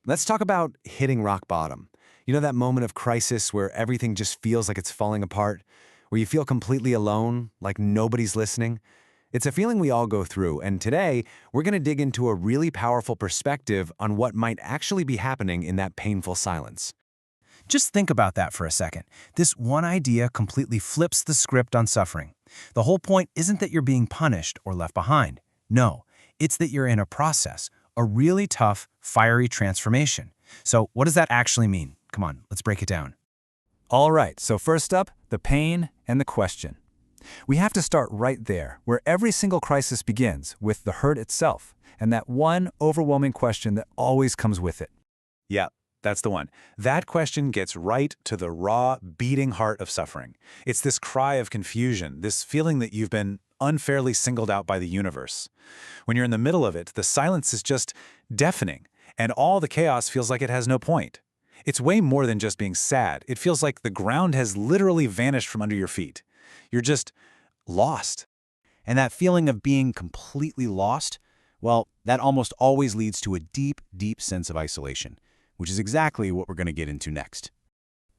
Let's talk about hitting rock bottom. You know that moment of crisis where everything just feels like it's falling apart? Where you feel completely alone, like nobody's listening? It's a feeling we all go through, and today, we're going to dig into a really powerful perspective on what might actually be happening in that painful silence. Just think about that for a second. This one idea completely flips the script on suffering. The whole point isn't that you're being punished or left behind. No, it's that you're in a process, a really tough, fiery transformation. So what does that actually mean? Come on, let's break it down. All right, so first up, the pain and the question. We have to start right there, where every single crisis begins, with the hurt itself, and that one overwhelming question that always comes with it. Yeah, that's the one. That question gets right to the raw, beating heart of suffering. It's this cry of confusion, this feeling that you've been unfairly singled out by the universe. When you're in the middle of it, the silence is just deafening, and all the chaos feels like it has no point. It's way more than just being sad. It feels like the ground has literally vanished from under your feet. You're just lost. And that feeling of being completely lost, well, that almost always leads to a deep, deep sense of isolation, which is exactly what we're going to get into next.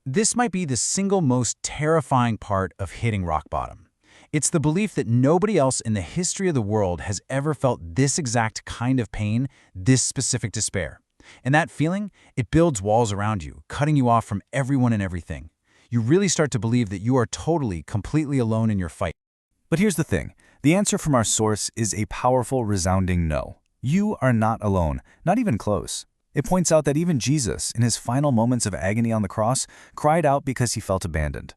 This might be the single most terrifying part of hitting rock bottom. It's the belief that nobody else in the history of the world has ever felt this exact kind of pain, this specific despair. And that feeling, it builds walls around you, cutting you off from everyone and everything. You really start to believe that you are totally, completely alone in your fight. But here's the thing. The answer from our source is a powerful, resounding no. You are not alone, not even close. It points out that even Jesus, in his final moments of agony on the cross, cried out because he felt abandoned.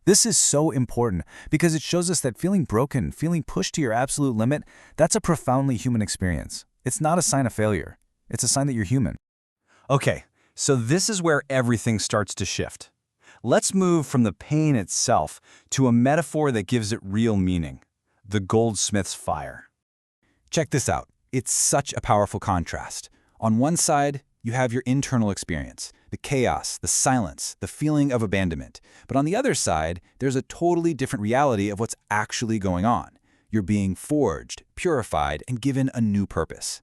This is so important because it shows us that feeling broken, feeling pushed to your absolute limit, that's a profoundly human experience. It's not a sign of failure. It's a sign that you're human. Okay, so this is where everything starts to shift. Let's move from the pain itself to a metaphor that gives it real meaning: the goldsmith's fire. Check this out. It's such a powerful contrast. On one side, you have your internal experience, the chaos, the silence, the feeling of abandonment. But on the other side, there's a totally different reality of what's actually going on. You're being forged, purified, and given a new purpose.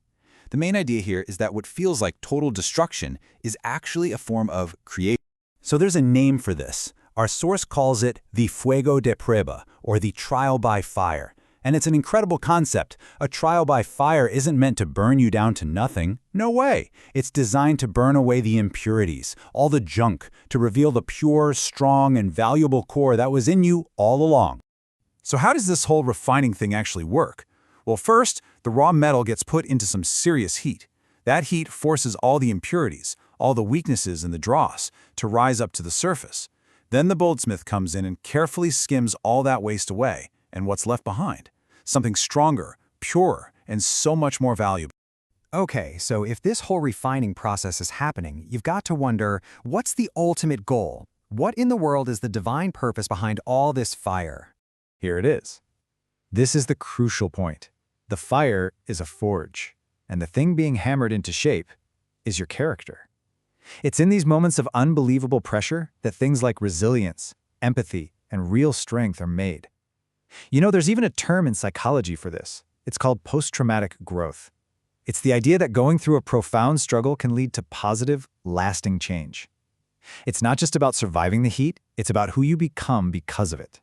The main idea here is that what feels like total destruction is actually a form of creation. So there's a name for this. Our source calls it the fuego de prueba, or the trial by fire. And it's an incredible concept. A trial by fire isn't meant to burn you down to nothing. No way. It's designed to burn away the impurities, all the junk, to reveal the pure, strong, and valuable core that was in you all along. So how does this whole refining thing actually work? Well, first, the raw metal gets put into some serious heat. That heat forces all the impurities, all the weaknesses in the dross, to rise up to the surface. Then the goldsmith comes in and carefully skims all that waste away, and what's left behind? Something stronger, purer, and so much more valuable. Okay, so if this whole refining process is happening, you've got to wonder, what's the ultimate goal? What in the world is the divine purpose behind all this fire? Here it is. This is the crucial point. The fire is a forge, and the thing being hammered into shape is your character. It's in these moments of unbelievable pressure that things like resilience, empathy, and real strength are made. You know, there's even a term in psychology for this. It's called post-traumatic growth. It's the idea that going through a profound struggle can lead to positive, lasting change. It's not just about surviving the heat, it's about who you become because of it.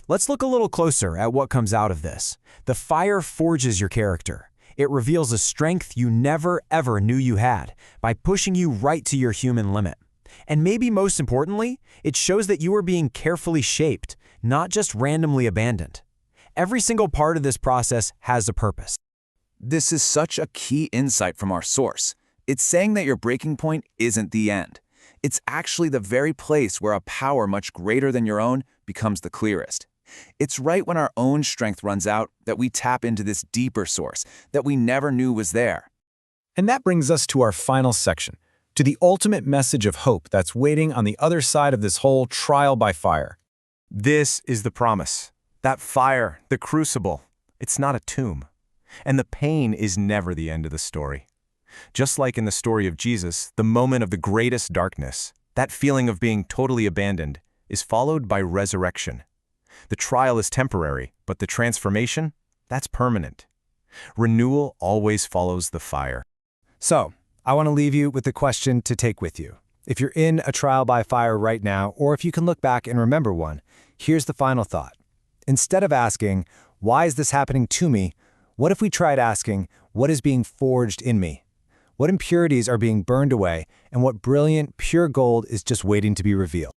Let's look a little closer at what comes out of this. The fire forges your character. It reveals a strength you never, ever knew you had by pushing you right to your human limit. And maybe most importantly, it shows that you are being carefully shaped, not just randomly abandoned. Every single part of this process has a purpose. This is such a key insight from our source. It's saying that your breaking point isn't the end. It's actually the very place where a power much greater than your own becomes the clearest. It's right when our own strength runs out that we tap into this deeper source that we never knew was there. And that brings us to our final section, to the ultimate message of hope that's waiting on the other side of this whole trial by fire. This is the promise. That fire, the crucible, it's not a tomb. And the pain is never the end of the story. Just like in the story of Jesus, the moment of the greatest darkness, that feeling of being totally abandoned, is followed by resurrection. The trial is temporary, but the transformation, that's permanent. Renewal always follows the fire. So, I want to leave you with a question to take with you. If you're in a trial by fire right now, or if you can look back and remember one, here's the final thought. Instead of asking, why is this happening to me? What if we tried asking, what is being forged in me? What impurities are being burned away, and what brilliant, pure gold is just waiting to be revealed?